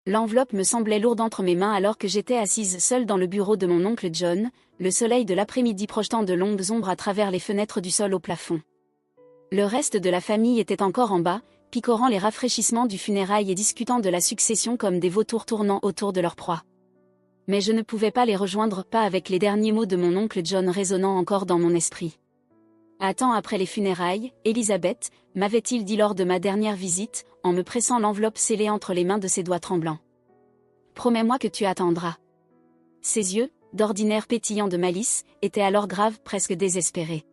L'enveloppe me semblait lourde entre mes mains alors que j'étais assise seule dans le bureau de mon oncle John, le soleil de l'après-midi projetant de longues ombres à travers les fenêtres du sol au plafond. Le reste de la famille était encore en bas, picorant les rafraîchissements du funérail et discutant de la succession comme des vautours tournant autour de leur proie. Mais je ne pouvais pas les rejoindre, pas avec les derniers mots de mon oncle John résonnant encore dans mon esprit. Un temps après les funérailles, Elisabeth, m'avait-il dit lors de ma dernière visite, en me pressant l'enveloppe scellée entre les mains de ses doigts tremblants. Promets-moi que tu attendras. Ses yeux, d'ordinaire pétillants de malice, étaient alors graves, presque désespérés.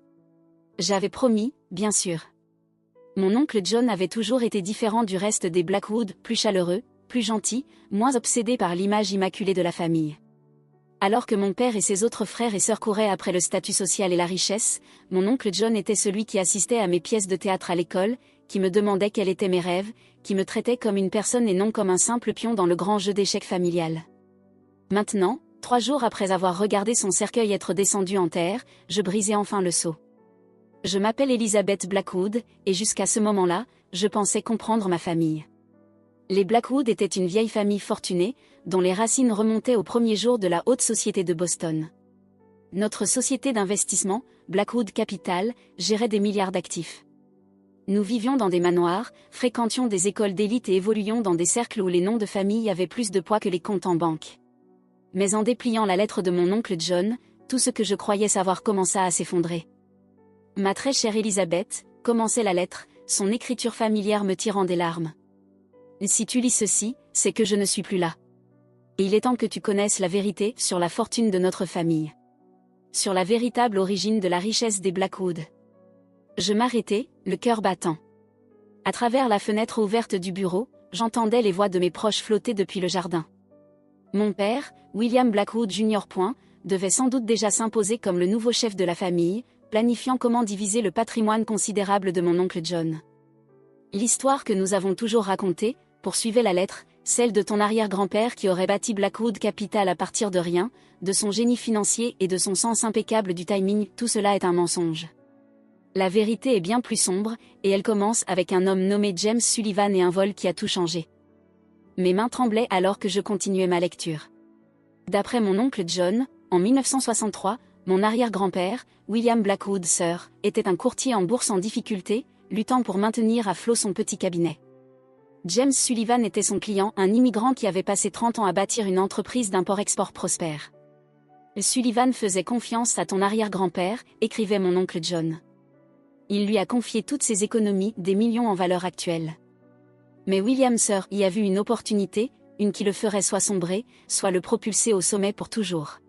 J'avais promis, bien sûr. Mon oncle John avait toujours été différent du reste des Blackwood, plus chaleureux, plus gentil, moins obsédé par l'image immaculée de la famille. Alors que mon père et ses autres frères et sœurs couraient après le statut social et la richesse, mon oncle John était celui qui assistait à mes pièces de théâtre à l'école, qui me demandait quels étaient mes rêves, qui me traitait comme une personne et non comme un simple pion dans le grand jeu d'échecs familial. Maintenant, 3 jours après avoir regardé son cercueil être descendu en terre, je brisais enfin le sceau. Je m'appelle Elizabeth Blackwood, et jusqu'à ce moment-là, je pensais comprendre ma famille. Les Blackwood étaient une vieille famille fortunée, dont les racines remontaient aux premiers jours de la haute société de Boston. Notre société d'investissement, Blackwood Capital, gérait des milliards d'actifs. Nous vivions dans des manoirs, fréquentions des écoles d'élite et évoluions dans des cercles où les noms de famille avaient plus de poids que les comptes en banque. Mais en dépliant la lettre de mon oncle John, tout ce que je croyais savoir commença à s'effondrer. Ma très chère Elisabeth, commençait la lettre, son écriture familière me tirant des larmes. Si tu lis ceci, c'est que je ne suis plus là. Et il est temps que tu connaisses la vérité sur la fortune de notre famille. Sur la véritable origine de la richesse des Blackwood. Je m'arrêtai, le cœur battant. À travers la fenêtre ouverte du bureau, j'entendais les voix de mes proches flotter depuis le jardin. Mon père, William Blackwood Jr. devait sans doute déjà s'imposer comme le nouveau chef de la famille, planifiant comment diviser le patrimoine considérable de mon oncle John. L'histoire que nous avons toujours racontée, poursuivait la lettre, celle de ton arrière-grand-père qui aurait bâti Blackwood Capital à partir de rien, de son génie financier et de son sens impeccable du timing, tout cela est un mensonge. La vérité est bien plus sombre, et elle commence avec un homme nommé James Sullivan et un vol qui a tout changé. Mes mains tremblaient alors que je continuais ma lecture. D'après mon oncle John, en 1963, mon arrière-grand-père, William Blackwood Sr., était un courtier en bourse en difficulté, luttant pour maintenir à flot son petit cabinet. James Sullivan était son client, un immigrant qui avait passé 30 ans à bâtir une entreprise d'import-export prospère. Sullivan faisait confiance à ton arrière-grand-père, écrivait mon oncle John. Il lui a confié toutes ses économies, des millions en valeur actuelle. Mais William Sr. y a vu une opportunité, une qui le ferait soit sombrer, soit le propulser au sommet pour toujours.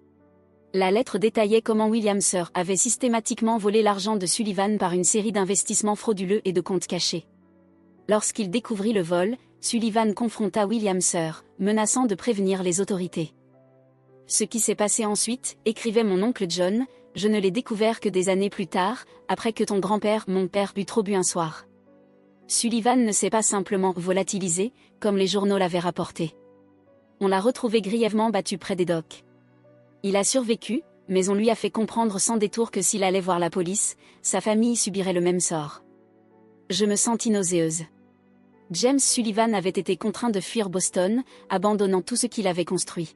La lettre détaillait comment William Sr. avait systématiquement volé l'argent de Sullivan par une série d'investissements frauduleux et de comptes cachés. Lorsqu'il découvrit le vol, Sullivan confronta William Sr., menaçant de prévenir les autorités. Ce qui s'est passé ensuite, écrivait mon oncle John, je ne l'ai découvert que des années plus tard, après que ton grand-père, mon père, eut trop bu un soir. Sullivan ne s'est pas simplement volatilisé, comme les journaux l'avaient rapporté. On l'a retrouvé grièvement battu près des docks. Il a survécu, mais on lui a fait comprendre sans détour que s'il allait voir la police, sa famille subirait le même sort. Je me sentis nauséeuse. James Sullivan avait été contraint de fuir Boston, abandonnant tout ce qu'il avait construit.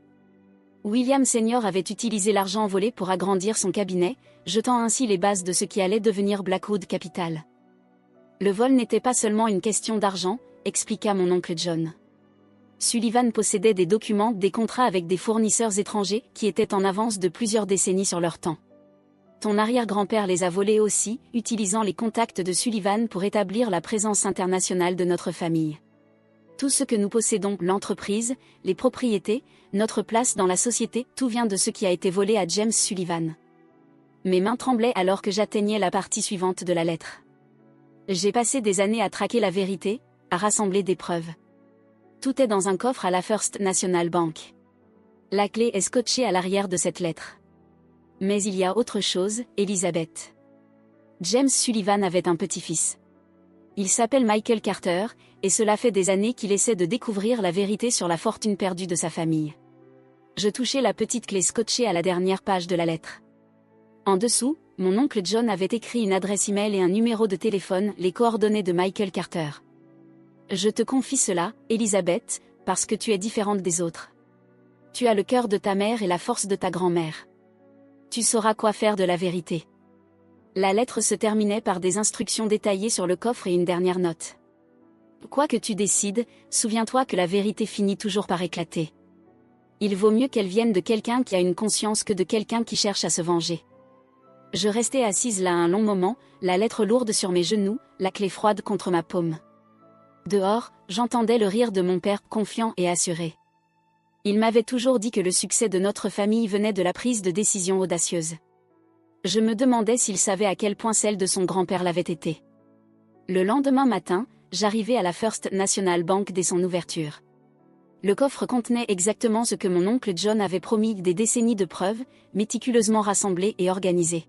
William Sr. avait utilisé l'argent volé pour agrandir son cabinet, jetant ainsi les bases de ce qui allait devenir Blackwood Capital. Le vol n'était pas seulement une question d'argent, expliqua mon oncle John. Sullivan possédait des documents, des contrats avec des fournisseurs étrangers qui étaient en avance de plusieurs décennies sur leur temps. Ton arrière-grand-père les a volés aussi, utilisant les contacts de Sullivan pour établir la présence internationale de notre famille. Tout ce que nous possédons, l'entreprise, les propriétés, notre place dans la société, tout vient de ce qui a été volé à James Sullivan. Mes mains tremblaient alors que j'atteignais la partie suivante de la lettre. J'ai passé des années à traquer la vérité, à rassembler des preuves. Tout est dans un coffre à la First National Bank. La clé est scotchée à l'arrière de cette lettre. Mais il y a autre chose, Elisabeth. James Sullivan avait un petit-fils. Il s'appelle Michael Carter, et cela fait des années qu'il essaie de découvrir la vérité sur la fortune perdue de sa famille. Je touchai la petite clé scotchée à la dernière page de la lettre. En dessous, mon oncle John avait écrit une adresse email et un numéro de téléphone, les coordonnées de Michael Carter. Je te confie cela, Elisabeth, Parce que tu es différente des autres. Tu as le cœur de ta mère et la force de ta grand-mère. Tu sauras quoi faire de la vérité. La lettre se terminait par des instructions détaillées sur le coffre et une dernière note. Quoi que tu décides, souviens-toi que la vérité finit toujours par éclater. Il vaut mieux qu'elle vienne de quelqu'un qui a une conscience que de quelqu'un qui cherche à se venger. Je restais assise là un long moment, la lettre lourde sur mes genoux, la clé froide contre ma paume. Dehors, j'entendais le rire de mon père, confiant et assuré. Il m'avait toujours dit que le succès de notre famille venait de la prise de décision audacieuse. Je me demandais s'il savait à quel point celle de son grand-père l'avait été. Le lendemain matin, j'arrivais à la First National Bank dès son ouverture. Le coffre contenait exactement ce que mon oncle John avait promis, des décennies de preuves, méticuleusement rassemblées et organisées.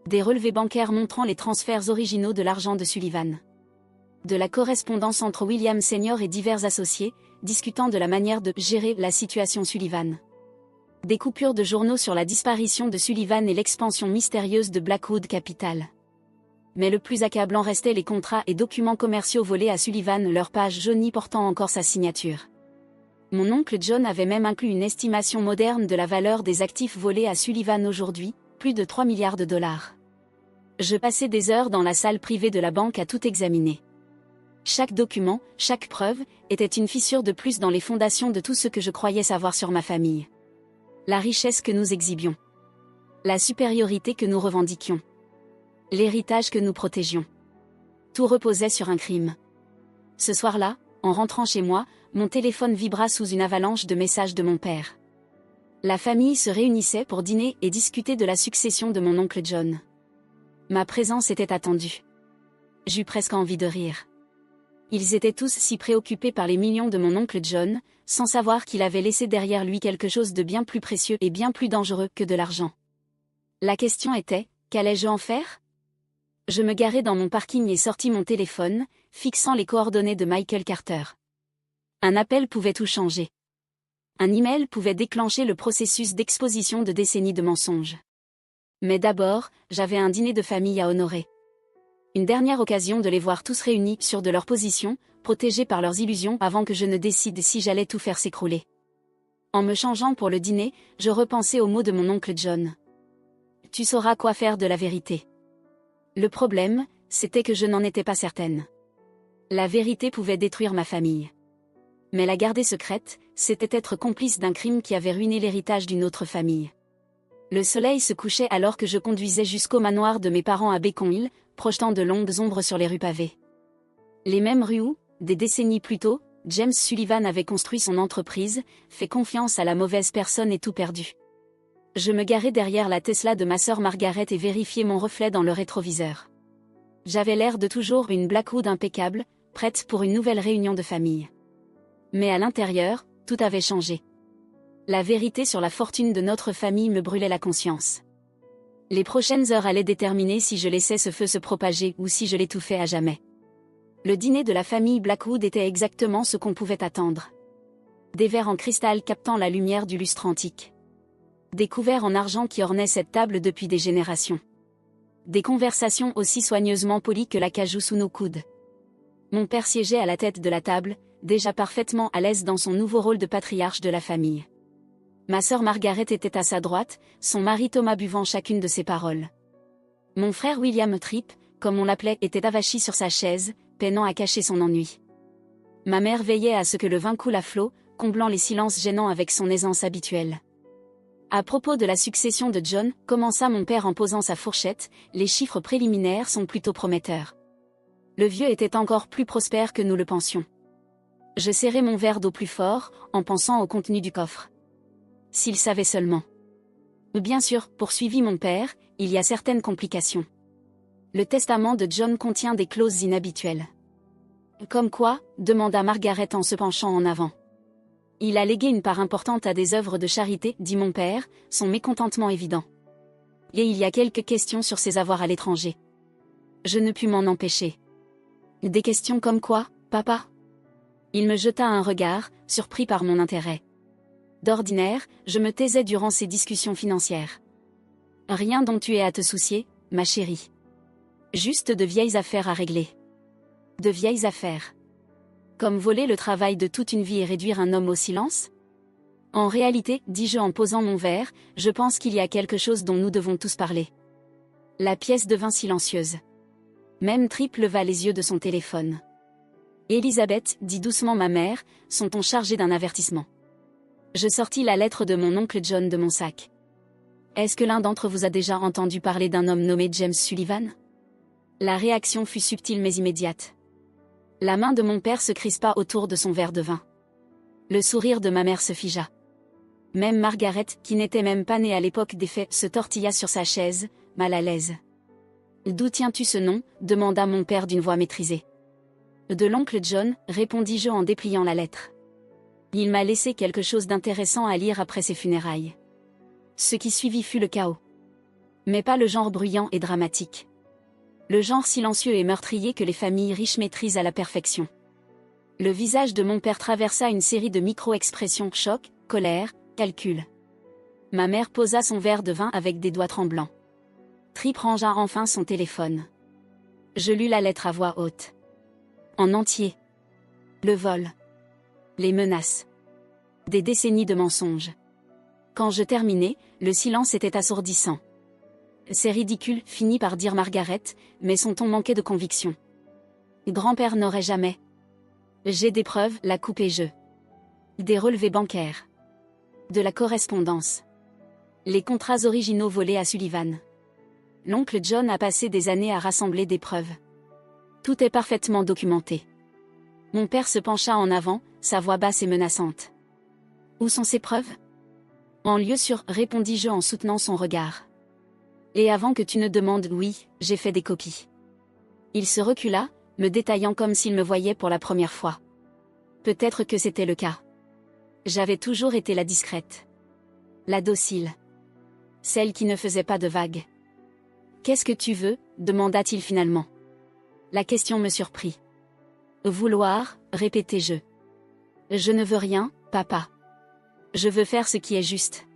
Des relevés bancaires montrant les transferts originaux de l'argent de Sullivan. De la correspondance entre William Senior et divers associés, discutant de la manière de gérer la situation Sullivan. Des coupures de journaux sur la disparition de Sullivan et l'expansion mystérieuse de Blackwood Capital. Mais le plus accablant restait les contrats et documents commerciaux volés à Sullivan, leur page jaunie portant encore sa signature. Mon oncle John avait même inclus une estimation moderne de la valeur des actifs volés à Sullivan aujourd'hui, plus de 3 milliards de dollars. Je passais des heures dans la salle privée de la banque à tout examiner. Chaque document, chaque preuve, était une fissure de plus dans les fondations de tout ce que je croyais savoir sur ma famille. La richesse que nous exhibions. La supériorité que nous revendiquions. L'héritage que nous protégions. Tout reposait sur un crime. Ce soir-là, en rentrant chez moi, mon téléphone vibra sous une avalanche de messages de mon père. La famille se réunissait pour dîner et discuter de la succession de mon oncle John. Ma présence était attendue. J'eus presque envie de rire. Ils étaient tous si préoccupés par les millions de mon oncle John, sans savoir qu'il avait laissé derrière lui quelque chose de bien plus précieux et bien plus dangereux que de l'argent. La question était, qu'allais-je en faire ? Je me garai dans mon parking et sortis mon téléphone, fixant les coordonnées de Michael Carter. Un appel pouvait tout changer. Un email pouvait déclencher le processus d'exposition de décennies de mensonges. Mais d'abord, j'avais un dîner de famille à honorer. Une dernière occasion de les voir tous réunis sûrs de leur position, protégés par leurs illusions avant que je ne décide si j'allais tout faire s'écrouler. En me changeant pour le dîner, je repensais aux mots de mon oncle John. Tu sauras quoi faire de la vérité. Le problème, c'était que je n'en étais pas certaine. La vérité pouvait détruire ma famille. Mais la garder secrète, c'était être complice d'un crime qui avait ruiné l'héritage d'une autre famille. Le soleil se couchait alors que je conduisais jusqu'au manoir de mes parents à Beacon Hill, projetant de longues ombres sur les rues pavées. Les mêmes rues où, des décennies plus tôt, James Sullivan avait construit son entreprise, fait confiance à la mauvaise personne et tout perdu. Je me garai derrière la Tesla de ma sœur Margaret et vérifiai mon reflet dans le rétroviseur. J'avais l'air de toujours une Blackwood impeccable, prête pour une nouvelle réunion de famille. Mais à l'intérieur, tout avait changé. La vérité sur la fortune de notre famille me brûlait la conscience. Les prochaines heures allaient déterminer si je laissais ce feu se propager ou si je l'étouffais à jamais. Le dîner de la famille Blackwood était exactement ce qu'on pouvait attendre. Des verres en cristal captant la lumière du lustre antique. Des couverts en argent qui ornaient cette table depuis des générations. Des conversations aussi soigneusement polies que l'acajou sous nos coudes. Mon père siégeait à la tête de la table, déjà parfaitement à l'aise dans son nouveau rôle de patriarche de la famille. Ma sœur Margaret était à sa droite, son mari Thomas buvant chacune de ses paroles. Mon frère William Tripp, comme on l'appelait, était avachi sur sa chaise, peinant à cacher son ennui. Ma mère veillait à ce que le vin coule à flot, comblant les silences gênants avec son aisance habituelle. À propos de la succession de John, commença mon père en posant sa fourchette, les chiffres préliminaires sont plutôt prometteurs. Le vieux était encore plus prospère que nous le pensions. Je serrai mon verre d'eau plus fort, en pensant au contenu du coffre. S'il savait seulement. Bien sûr, poursuivit mon père, il y a certaines complications. Le testament de John contient des clauses inhabituelles. Comme quoi, demanda Margaret en se penchant en avant. Il a légué une part importante à des œuvres de charité, dit mon père, son mécontentement évident. Et il y a quelques questions sur ses avoirs à l'étranger. Je ne pus m'en empêcher. Des questions comme quoi, papa ? Il me jeta un regard, surpris par mon intérêt. D'ordinaire, je me taisais durant ces discussions financières. Rien dont tu aies à te soucier, ma chérie. Juste de vieilles affaires à régler. De vieilles affaires. Comme voler le travail de toute une vie et réduire un homme au silence? En réalité, dis-je en posant mon verre, je pense qu'il y a quelque chose dont nous devons tous parler. La pièce devint silencieuse. Même Trip leva les yeux de son téléphone. Elisabeth, dit doucement ma mère, sont-on chargés d'un avertissement? Je sortis la lettre de mon oncle John de mon sac. Est-ce que l'un d'entre vous a déjà entendu parler d'un homme nommé James Sullivan? La réaction fut subtile mais immédiate. La main de mon père se crispa autour de son verre de vin. Le sourire de ma mère se figea. Même Margaret, qui n'était même pas née à l'époque des faits, se tortilla sur sa chaise, mal à l'aise. D'où tiens-tu ce nom? Demanda mon père d'une voix maîtrisée. De l'oncle John, répondis-je en dépliant la lettre. Il m'a laissé quelque chose d'intéressant à lire après ses funérailles. Ce qui suivit fut le chaos. Mais pas le genre bruyant et dramatique. Le genre silencieux et meurtrier que les familles riches maîtrisent à la perfection. Le visage de mon père traversa une série de micro-expressions: choc, colère, calcul. Ma mère posa son verre de vin avec des doigts tremblants. Trip rangea enfin son téléphone. Je lus la lettre à voix haute. En entier. Le vol. Les menaces. Des décennies de mensonges. Quand je terminai, le silence était assourdissant. C'est ridicule, finit par dire Margaret, mais son ton manquait de conviction. Grand-père n'aurait jamais. J'ai des preuves, la coupai-je. Des relevés bancaires. De la correspondance. Les contrats originaux volés à Sullivan. L'oncle John a passé des années à rassembler des preuves. Tout est parfaitement documenté. Mon père se pencha en avant, sa voix basse et menaçante. Où sont ces preuves? En lieu sûr, répondis-je en soutenant son regard. Et avant que tu ne demandes, oui, j'ai fait des copies. Il se recula, me détaillant comme s'il me voyait pour la première fois. Peut-être que c'était le cas. J'avais toujours été la discrète. La docile. Celle qui ne faisait pas de vagues. Qu'est-ce que tu veux? Demanda-t-il finalement. La question me surprit. Vouloir, répétai-je. Je ne veux rien, papa. Je veux faire ce qui est juste.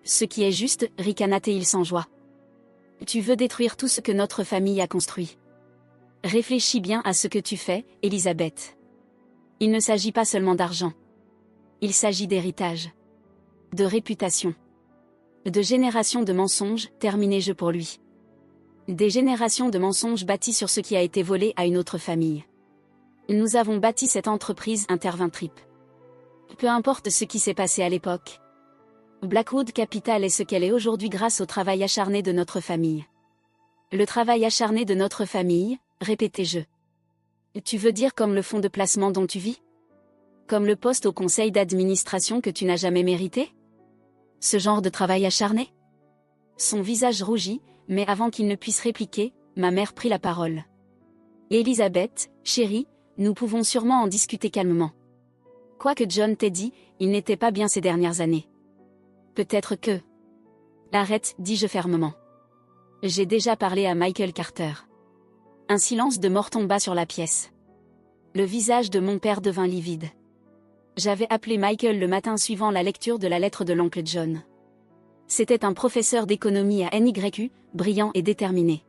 Ce qui est juste, ricana-t-il sans joie. Tu veux détruire tout ce que notre famille a construit. Réfléchis bien à ce que tu fais, Elisabeth. Il ne s'agit pas seulement d'argent. Il s'agit d'héritage. De réputation. De générations de mensonges, terminai-je pour lui. Des générations de mensonges bâtis sur ce qui a été volé à une autre famille. Nous avons bâti cette entreprise, intervint Trip. Peu importe ce qui s'est passé à l'époque. Blackwood Capital est ce qu'elle est aujourd'hui grâce au travail acharné de notre famille. Le travail acharné de notre famille, répétai-je. Tu veux dire comme le fonds de placement dont tu vis? Comme le poste au conseil d'administration que tu n'as jamais mérité? Ce genre de travail acharné? Son visage rougit, mais avant qu'il ne puisse répliquer, ma mère prit la parole. Elisabeth, chérie, nous pouvons sûrement en discuter calmement. Quoi que John t'ait dit, il n'était pas bien ces dernières années. Peut-être que... Arrête, dis-je fermement. J'ai déjà parlé à Michael Carter. Un silence de mort tomba sur la pièce. Le visage de mon père devint livide. J'avais appelé Michael le matin suivant la lecture de la lettre de l'oncle John. C'était un professeur d'économie à NYU, brillant et déterminé.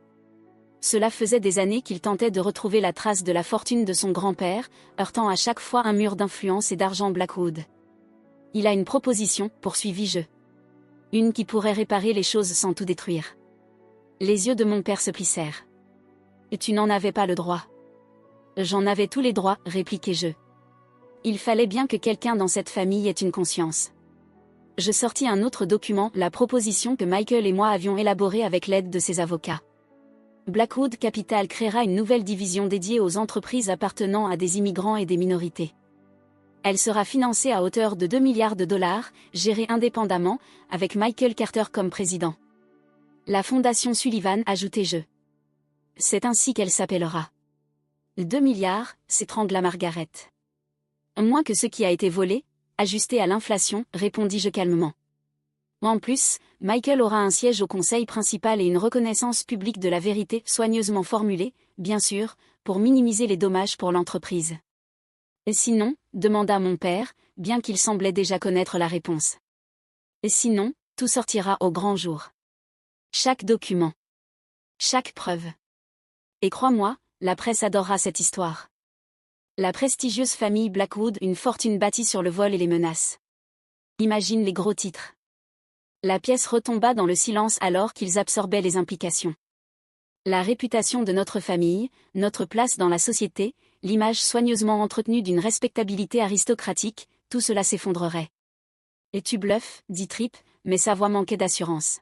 Cela faisait des années qu'il tentait de retrouver la trace de la fortune de son grand-père, heurtant à chaque fois un mur d'influence et d'argent Blackwood. Il a une proposition, poursuivis-je. Une qui pourrait réparer les choses sans tout détruire. Les yeux de mon père se plissèrent. Tu n'en avais pas le droit. J'en avais tous les droits, répliquai-je. Il fallait bien que quelqu'un dans cette famille ait une conscience. Je sortis un autre document, la proposition que Michael et moi avions élaborée avec l'aide de ses avocats. Blackwood Capital créera une nouvelle division dédiée aux entreprises appartenant à des immigrants et des minorités. Elle sera financée à hauteur de 2 milliards de dollars, gérée indépendamment, avec Michael Carter comme président. La fondation Sullivan, ajoutai-je. C'est ainsi qu'elle s'appellera. 2 milliards, s'étrangla Margaret. Moins que ce qui a été volé, ajusté à l'inflation, répondis-je calmement. En plus, Michael aura un siège au conseil principal et une reconnaissance publique de la vérité soigneusement formulée, bien sûr, pour minimiser les dommages pour l'entreprise. Et sinon, demanda mon père, bien qu'il semblait déjà connaître la réponse. Et sinon, tout sortira au grand jour. Chaque document. Chaque preuve. Et crois-moi, la presse adorera cette histoire. La prestigieuse famille Blackwood, une fortune bâtie sur le vol et les menaces. Imagine les gros titres. La pièce retomba dans le silence alors qu'ils absorbaient les implications. La réputation de notre famille, notre place dans la société, l'image soigneusement entretenue d'une respectabilité aristocratique, tout cela s'effondrerait. « Et tu bluffes » dit Tripp, mais sa voix manquait d'assurance.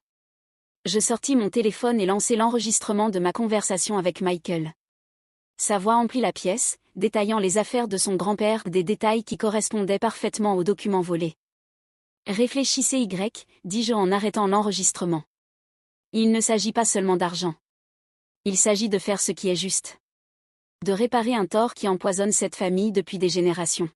Je sortis mon téléphone et lançai l'enregistrement de ma conversation avec Michael. Sa voix emplit la pièce, détaillant les affaires de son grand-père, des détails qui correspondaient parfaitement aux documents volés. Réfléchissez dis-je en arrêtant l'enregistrement. Il ne s'agit pas seulement d'argent. Il s'agit de faire ce qui est juste. De réparer un tort qui empoisonne cette famille depuis des générations.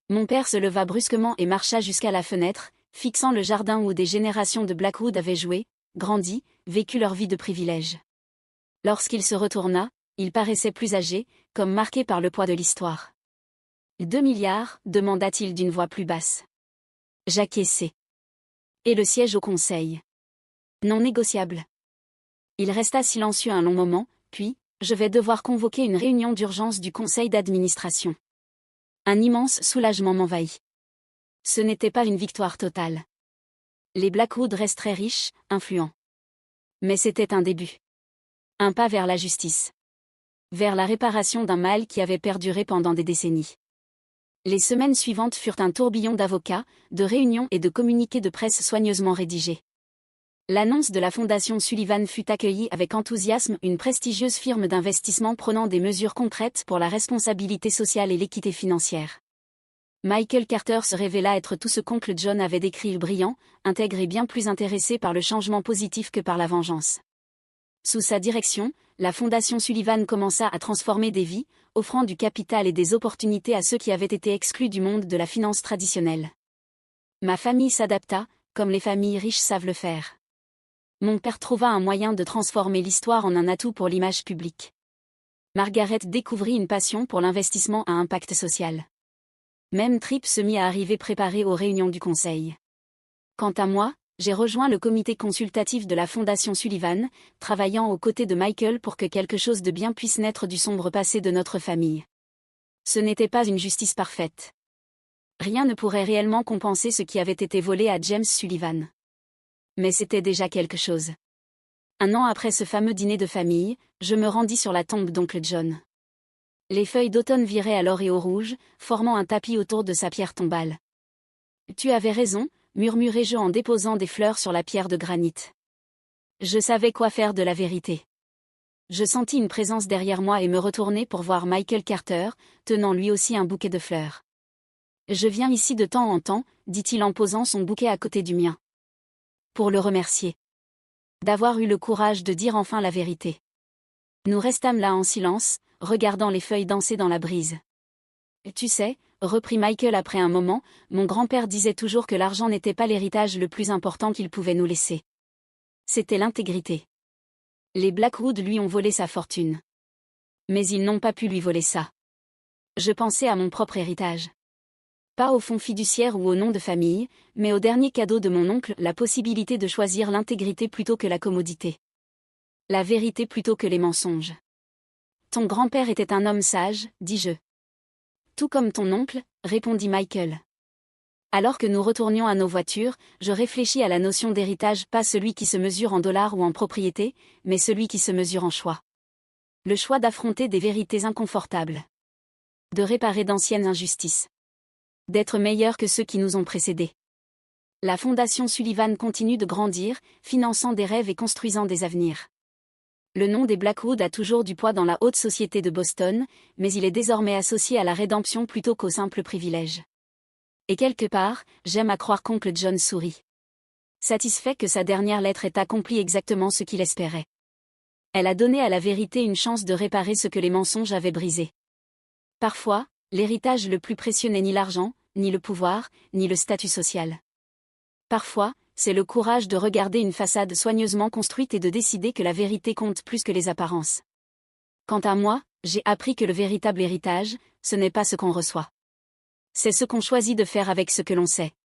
Mon père se leva brusquement et marcha jusqu'à la fenêtre, fixant le jardin où des générations de Blackwood avaient joué, grandi, vécu leur vie de privilège. Lorsqu'il se retourna, il paraissait plus âgé, comme marqué par le poids de l'histoire. « 2 milliards » demanda-t-il d'une voix plus basse. J'acquiesçai. Et le siège au conseil. Non négociable. Il resta silencieux un long moment, puis, je vais devoir convoquer une réunion d'urgence du conseil d'administration. Un immense soulagement m'envahit. Ce n'était pas une victoire totale. Les Blackwood resteraient riches, influents. Mais c'était un début. Un pas vers la justice. Vers la réparation d'un mal qui avait perduré pendant des décennies. Les semaines suivantes furent un tourbillon d'avocats, de réunions et de communiqués de presse soigneusement rédigés. L'annonce de la Fondation Sullivan fut accueillie avec enthousiasme, une prestigieuse firme d'investissement prenant des mesures concrètes pour la responsabilité sociale et l'équité financière. Michael Carter se révéla être tout ce qu'oncle John avait décrit, brillant, intègre et bien plus intéressé par le changement positif que par la vengeance. Sous sa direction, la Fondation Sullivan commença à transformer des vies, offrant du capital et des opportunités à ceux qui avaient été exclus du monde de la finance traditionnelle. Ma famille s'adapta, comme les familles riches savent le faire. Mon père trouva un moyen de transformer l'histoire en un atout pour l'image publique. Margaret découvrit une passion pour l'investissement à impact social. Même Tripp se mit à arriver préparé aux réunions du conseil. Quant à moi, j'ai rejoint le comité consultatif de la Fondation Sullivan, travaillant aux côtés de Michael pour que quelque chose de bien puisse naître du sombre passé de notre famille. Ce n'était pas une justice parfaite. Rien ne pourrait réellement compenser ce qui avait été volé à James Sullivan. Mais c'était déjà quelque chose. 1 an après ce fameux dîner de famille, je me rendis sur la tombe d'oncle John. Les feuilles d'automne viraient à l'or et au rouge, formant un tapis autour de sa pierre tombale. « Tu avais raison », murmurai-je en déposant des fleurs sur la pierre de granit. Je savais quoi faire de la vérité. Je sentis une présence derrière moi et me retournai pour voir Michael Carter, tenant lui aussi un bouquet de fleurs. « Je viens ici de temps en temps », dit-il en posant son bouquet à côté du mien. Pour le remercier. D'avoir eu le courage de dire enfin la vérité. Nous restâmes là en silence, regardant les feuilles danser dans la brise. « Tu sais », reprit Michael après un moment, mon grand-père disait toujours que l'argent n'était pas l'héritage le plus important qu'il pouvait nous laisser. C'était l'intégrité. Les Blackwood lui ont volé sa fortune. Mais ils n'ont pas pu lui voler ça. Je pensais à mon propre héritage. Pas au fonds fiduciaire ou au nom de famille, mais au dernier cadeau de mon oncle, la possibilité de choisir l'intégrité plutôt que la commodité. La vérité plutôt que les mensonges. Ton grand-père était un homme sage, dis-je. Tout comme ton oncle, répondit Michael. Alors que nous retournions à nos voitures, je réfléchis à la notion d'héritage, pas celui qui se mesure en dollars ou en propriété, mais celui qui se mesure en choix. Le choix d'affronter des vérités inconfortables. De réparer d'anciennes injustices. D'être meilleurs que ceux qui nous ont précédés. La Fondation Sullivan continue de grandir, finançant des rêves et construisant des avenirs. Le nom des Blackwood a toujours du poids dans la haute société de Boston, mais il est désormais associé à la rédemption plutôt qu'au simple privilège. Et quelque part, j'aime à croire qu'oncle John sourit. Satisfait que sa dernière lettre ait accompli exactement ce qu'il espérait. Elle a donné à la vérité une chance de réparer ce que les mensonges avaient brisé. Parfois, l'héritage le plus précieux n'est ni l'argent, ni le pouvoir, ni le statut social. Parfois, c'est le courage de regarder une façade soigneusement construite et de décider que la vérité compte plus que les apparences. Quant à moi, j'ai appris que le véritable héritage, ce n'est pas ce qu'on reçoit. C'est ce qu'on choisit de faire avec ce que l'on sait.